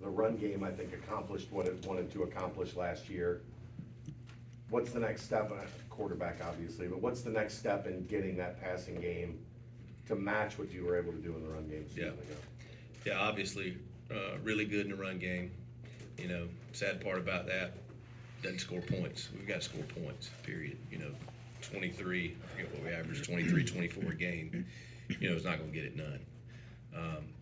The run game, I think, accomplished what it wanted to accomplish last year. What's the next step? Quarterback, obviously, but what's the next step in getting that passing game to match what you were able to do in the run game season ago? Yeah, obviously, really good in the run game. You know, sad part about that, doesn't score points. We've got to score points, period. You know, 23, I forget what we averaged, 23, 24 a game. You know, it's not going to get it done.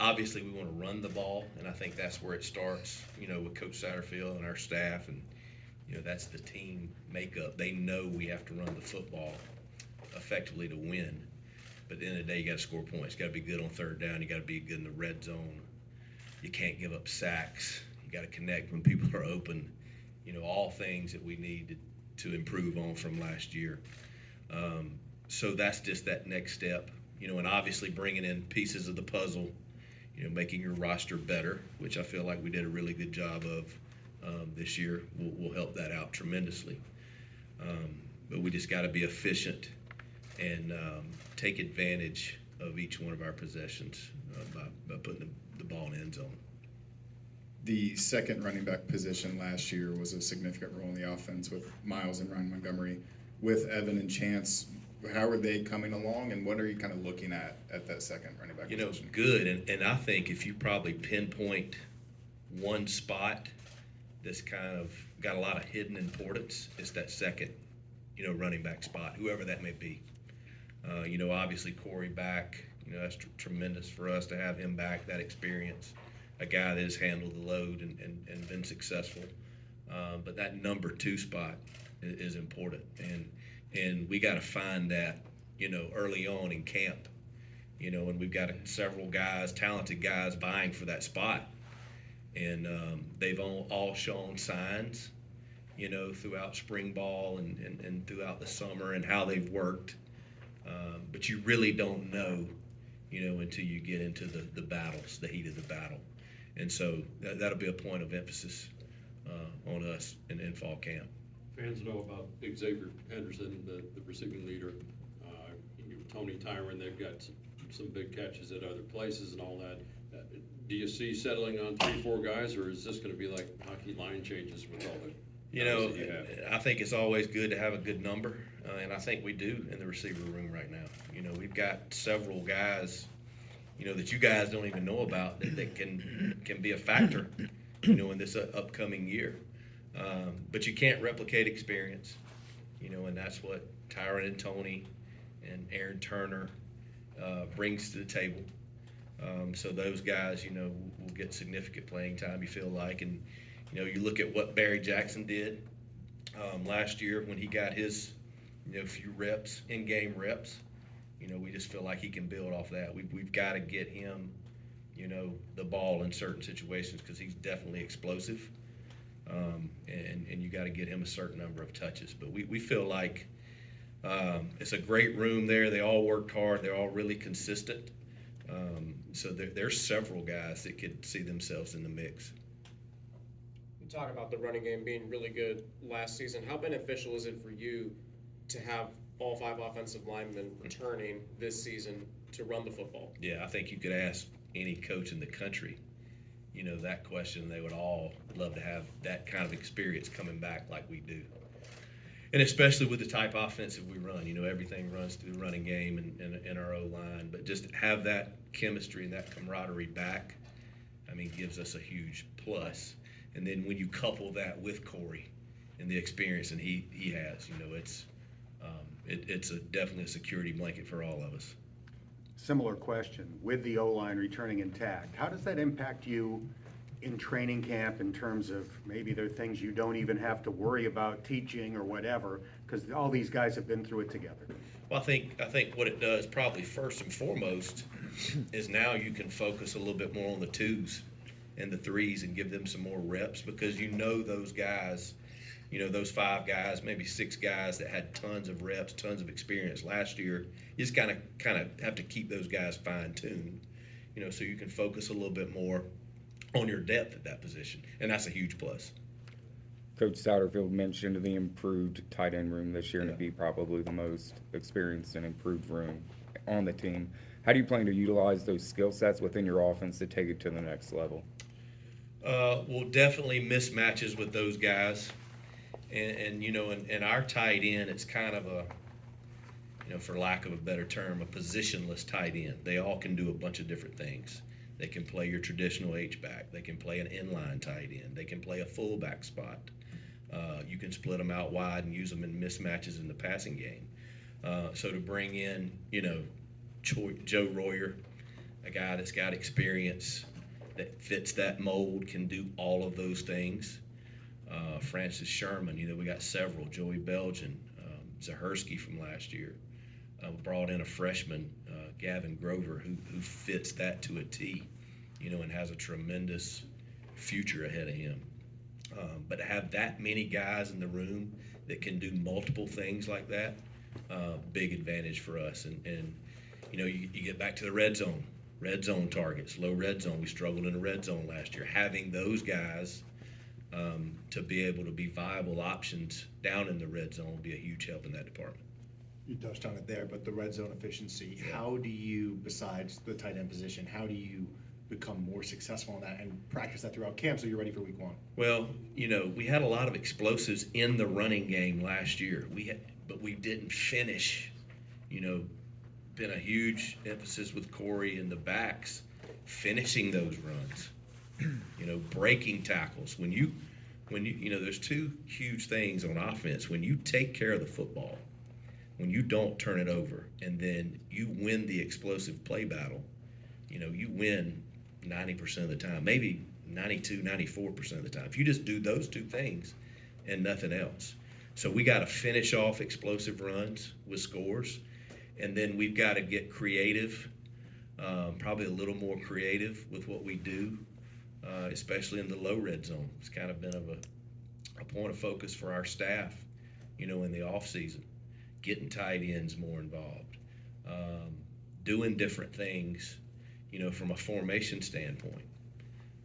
Obviously, we want to run the ball, and I think that's where it starts, you know, with Coach Satterfield and our staff. And, you know, that's the team makeup. They know we have to run the football effectively to win. But at the end of the day, you got to score points. You got to be good on third down. You got to be good in the red zone. You can't give up sacks. You got to connect when people are open. You know, all things that we need to improve on from last year. So that's just that next step. You know, and obviously bringing in pieces of the puzzle, you know, making your roster better, which I feel like we did a really good job of this year, will help that out tremendously. But we just got to be efficient and take advantage of each one of our possessions by putting the ball in the end zone. The second running back position last year was a significant role in the offense with Miles and Ryan Montgomery. With Evan and Chance, how are they coming along, and what are you kind of looking at that second running back position? You know, good, and I think if you probably pinpoint one spot that's kind of got a lot of hidden importance, it's that second, you know, running back spot, whoever that may be. You know, obviously Corey back, you know, that's tremendous for us to have him back, that experience, a guy that has handled the load and been successful. But that number 2 spot is important, and we got to find that, you know, early on in camp, you know, and we've got several guys, talented guys, vying for that spot, and they've all shown signs, you know, throughout spring ball and throughout the summer and how they've worked, but you really don't know, you know, until you get into the battles, the heat of the battle, and so that'll be a point of emphasis on us in fall camp. Fans know about Xavier Henderson, the receiving leader. Tony Tyron, they've got some big catches at other places and all that. Do you see settling on 3-4 guys, or is this going to be like hockey line changes with all the? You know, I think it's always good to have a good number, and I think we do in the receiver room right now. You know, we've got several guys, you know, that you guys don't even know about that can be a factor, you know, in this upcoming year. But you can't replicate experience, you know, and that's what Tyron and Tony and Aaron Turner brings to the table. So those guys, you know, will get significant playing time, you feel like. And, you know, you look at what Barry Jackson did last year when he got his, you know, few reps, in-game reps. You know, we just feel like he can build off that. We've got to get him, you know, the ball in certain situations because he's definitely explosive. And you got to get him a certain number of touches. But we feel like it's a great room there. They all worked hard. They're all really consistent. So there's several guys that could see themselves in the mix. You talk about the running game being really good last season. How beneficial is it for you to have all 5 offensive linemen returning this season to run the football? Yeah, I think you could ask any coach in the country, you know, that question. They would all love to have that kind of experience coming back like we do. And especially with the type of offensive we run, you know, everything runs through the running game and our O-line. But just have that chemistry and that camaraderie back, I mean, gives us a huge plus. And then when you couple that with Corey and the experience and he has, you know, it's definitely a security blanket for all of us. Similar question, with the O-line returning intact, how does that impact you in training camp in terms of maybe there are things you don't even have to worry about teaching or whatever, because all these guys have been through it together? Well, I think what it does probably first and foremost is now you can focus a little bit more on the 2s and the 3s and give them some more reps because you know those guys, you know, those 5 guys, maybe 6 guys that had tons of reps, tons of experience last year. You just kind of have to keep those guys fine-tuned, you know, so you can focus a little bit more on your depth at that position, and that's a huge plus. Coach Satterfield mentioned the improved tight end room this year, and Yeah. to be probably the most experienced and improved room on the team. How do you plan to utilize those skill sets within your offense to take it to the next level? We'll definitely mismatches with those guys. And you know, and our tight end, it's kind of a, you know, for lack of a better term, a positionless tight end. They all can do a bunch of different things. They can play your traditional H-back. They can play an inline tight end. They can play a fullback spot. You can split them out wide and use them in mismatches in the passing game. So to bring in, you know, Joe Royer, a guy that's got experience, that fits that mold, can do all of those things. Francis Sherman, you know, we got several. Joey Belgian, Zahersky from last year. Brought in a freshman, Gavin Grover, who fits that to a T, you know, and has a tremendous future ahead of him. But to have that many guys in the room that can do multiple things like that, big advantage for us. And you know, you get back to the red zone targets, low red zone. We struggled in the red zone last year. Having those guys to be able to be viable options down in the red zone will be a huge help in that department. You touched on it there, but the red zone efficiency, how do you, besides the tight end position, how do you become more successful in that and practice that throughout camp so you're ready for week one? Well, you know, we had a lot of explosives in the running game last year. But we didn't finish. You know, been a huge emphasis with Corey and the backs, finishing those runs. You know, breaking tackles. When you know, there's two huge things on offense. When you take care of the football, when you don't turn it over, and then you win the explosive play battle, you know, you win 90% of the time, maybe 92, 94% of the time. If you just do those two things and nothing else. So we got to finish off explosive runs with scores, and then we've got to get creative, probably a little more creative with what we do, especially in the low red zone. It's kind of been a point of focus for our staff, you know, in the off season. Getting tight ends more involved, doing different things, you know, from a formation standpoint.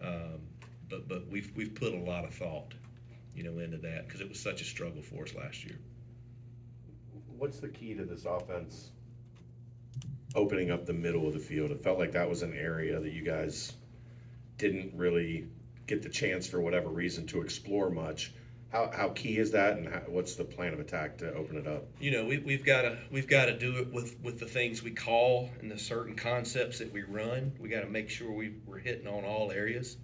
But we've put a lot of thought, you know, into that because it was such a struggle for us last year. What's the key to this offense opening up the middle of the field? It felt like that was an area that you guys didn't really get the chance for whatever reason to explore much. How key is that, and what's the plan of attack to open it up? You know, we've got to do it with the things we call and the certain concepts that we run. We got to make sure we're hitting on all areas,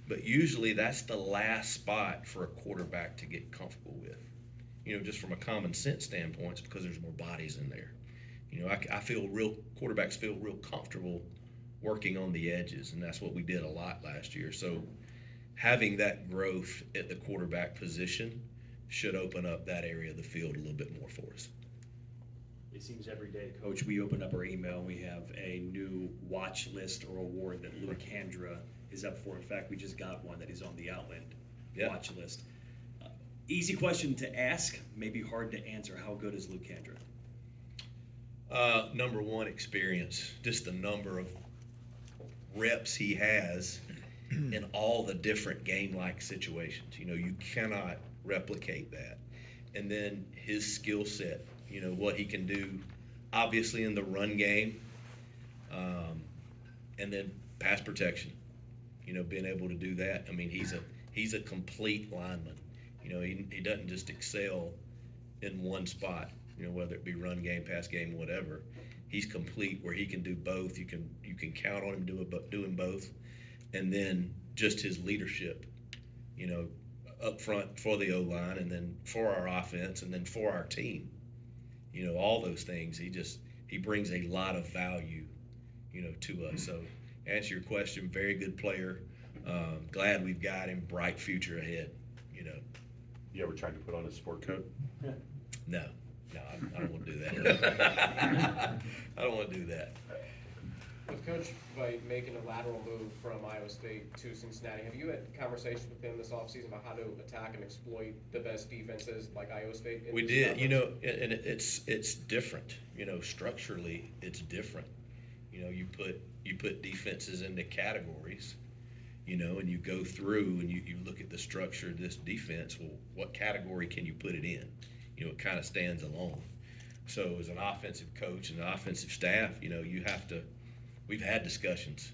but usually that's the last spot for a quarterback to get comfortable with. You know, just from a common sense standpoint, it's because there's more bodies in there. You know, quarterbacks feel real comfortable working on the edges, and that's what we did a lot last year. So having that growth at the quarterback position should open up that area of the field a little bit more for us. It seems every day, Coach, we open up our email, we have a new watch list or award that Luke Handra is up for. In fact, we just got one that is on the Outland watch list. Easy question to ask, maybe hard to answer. How good is Luke Handra? Number one, experience. Just the number of reps he has in all the different game-like situations. You know, you cannot replicate that. And then his skill set, you know, what he can do, obviously in the run game, and then pass protection, you know, being able to do that. I mean, he's a complete lineman. You know, he doesn't just excel in one spot, you know, whether it be run game, pass game, whatever. He's complete where he can do both. You can count on him doing both. And then just his leadership, you know, up front for the O-line and then for our offense and then for our team. You know, all those things. He brings a lot of value, you know, to us. So answer your question, very good player. Glad we've got him, bright future ahead, you know. You ever tried to put on a sport coat? No, I don't want to do that. I don't want to do that. With Coach Veit making a lateral move from Iowa State to Cincinnati, have you had conversations with him this offseason about how to attack and exploit the best defenses like Iowa State? We did, you know, and it's different. You know, structurally, it's different. You know, you put defenses into categories, you know, and you go through and you look at the structure of this defense. Well, what category can you put it in? You know, it kind of stands alone. So as an offensive coach and an offensive staff, you know, you have to. We've had discussions,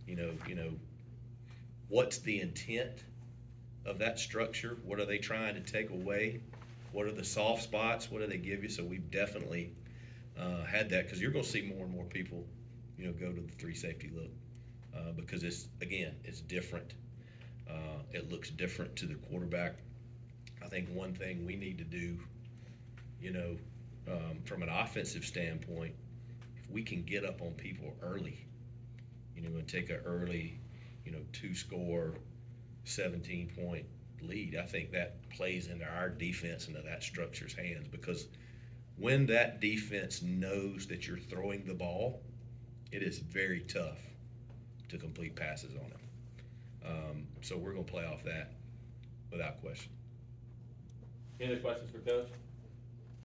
you know, what's the intent of that structure? What are they trying to take away? What are the soft spots? What do they give you? So we've definitely had that, because you're going to see more and more people, go to the three safety look, because it's different. It looks different to the quarterback. I think one thing we need to do, from an offensive standpoint, if we can get up on people early, and take an early, 2-score, 17-point lead, I think that plays into our defense, into that structure's hands, because when that defense knows that you're throwing the ball, it is very tough to complete passes on them. So we're going to play off that without question. Any other questions for Coach?